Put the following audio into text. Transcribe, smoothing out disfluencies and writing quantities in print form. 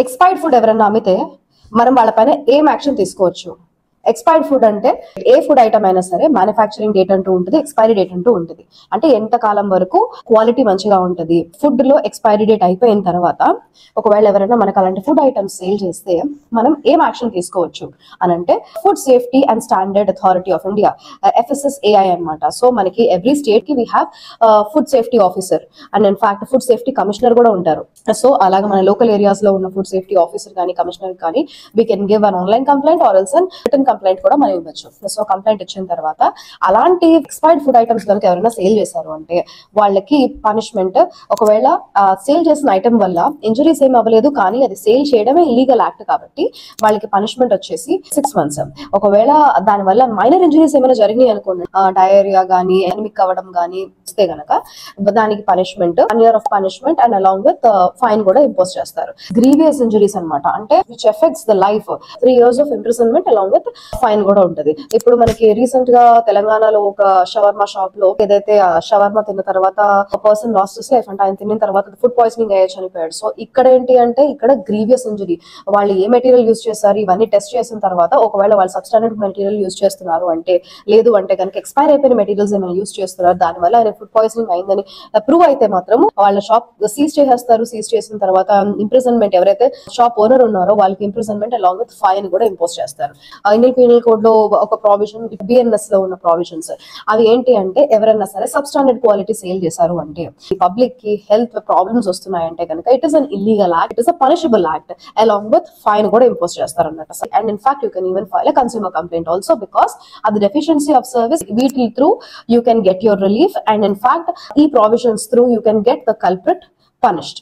Expired food ఎవరైనా అమ్మితే మనం వాళ్ళపైన ఏం యాక్షన్ తీసుకోవచ్చు? ఎక్స్పైర్డ్ ఫుడ్ అంటే ఏ ఫుడ్ ఐటమ్ అయినా సరే మ్యానుఫ్యాక్చరింగ్ డేట్ అంటూ ఉంటుంది, ఎక్స్పైరీ డేట్ అంటూ ఉంటుంది. అంటే ఎంత కాలం వరకు క్వాలిటీ మంచిగా ఉంటుంది. ఫుడ్ లో ఎక్స్పైరీ డేట్ అయిపోయిన తర్వాత ఒకవేళ ఎవరైనా మనకు అలాంటి ఫుడ్ ఐటమ్స్ సేల్ చేస్తే మనం ఏం యాక్షన్ తీసుకోవచ్చు అని అంటే food safety and standard authority of India, FSSAI అనమాట. సో మనకి ఎవ్రీ స్టేట్ కి we have food safety officer and in fact food safety commissioner కూడా ఉంటారు. సో అలాగే మన లోకల్ ఏరియాస్ లో ఉన్న ఫుడ్ సేఫ్టీ ఆఫీసర్ కానీ కమిషనర్ కానీ we can give an online complaint or else an written complaint కూడా మనం ఇవ్వచ్చు. సో కంప్లైంట్ ఇచ్చిన తర్వాత అలాంటి ఎక్స్పైర్డ్ ఫుడ్ ఐటమ్స్ కనుక ఎవరైనా సేల్ చేశారు అంటే వాళ్ళకి పనిష్మెంట్, ఒకవేళ సేల్ చేసిన ఐటమ్ వల్ల ఇంజరీస్ ఏమి అవ్వలేదు కానీ అది సేల్ చేయడమే ఇల్లీగల్ యాక్ట్ కాబట్టి వాళ్ళకి పనిష్మెంట్ వచ్చేసి 6 months. ఒకవేళ దాని వల్ల మైనర్ ఇంజరీస్ ఏమైనా జరిగినాయి అనుకోండి, డయేరియా గానీ ఎనిమిక్ అవ్వడం గానీ వస్తే గనక దానికి punishment 1 year of punishment and along with fine కూడా ఇంపోజ్ చేస్తారు. గ్రీవియస్ ఇంజరీస్ అనమాట, అంటే which effects the life 3 years of imprisonment along with fine కూడా ఉంటది. ఇప్పుడు మనకి రీసెంట్ గా తెలంగాణలో ఒక షవర్మా షాప్ లో ఏదైతే షవర్మా తిన్న తర్వాత పర్సన్ లాస్ట్ హిస్ లైఫ్, అంటే ఆయన తిన్న తర్వాత ఫుడ్ పాయిజనింగ్ అయ్యే చనిపోయాడు. సో ఇక్కడ ఏంటి అంటే ఇక్కడ గ్రీవియస్ ఇంజరీ, వాళ్ళు ఏ మెటీరియల్ యూజ్ చేస్తారు ఇవన్నీ టెస్ట్ చేసిన తర్వాత ఒకవేళ వాళ్ళు సబ్స్టాండర్డ్ మెటీరియల్ యూజ్ చేస్తున్నారు అంటే, లేదు అంటే కనుక ఎక్స్పైర్ అయిపోయిన మెటీరియల్స్ ఏమైనా యూజ్ చేస్తున్నారు దాని వల్ల ఆయన ఫుడ్ పాయిజనింగ్ అయిందని ప్రూవ్ అయితే మాత్రం వాళ్ళ షాప్ సీజ్ చేసేస్తారు. సీజ్ చేసిన తర్వాత ఇంప్రిజన్మెంట్, ఎవరైతే షాప్ ఓనర్ ఉన్నారో వాళ్ళకి ఇంప్రిజన్మెంట్ అలాంగ్ విత్ ఫైన్ కూడా ఇంపోజ్ చేస్తారు. ఇండియన్ పీనల్ కోడ్ లో ఒక ప్రావిజన్, BNS లో ఉన్న ప్రావిజన్స్ అవి ఏంటి అంటే ఎవరైనా సరే సబ్స్టాండర్డ్ క్వాలిటీ సేల్ చేశారు అంటే పబ్లిక్ కి హెల్త్ ప్రాబ్లమ్స్ వస్తున్నాయంటే కనుక it is an illegal act, it is a punishable act along with fine కూడా ఇంపోజ్ చేస్తారు అన్నమాట. And in fact you can even file a consumer complaint also because అది deficiency of service, వీటి through you can get your relief and in fact ఈ provisions through you can get the culprit punished.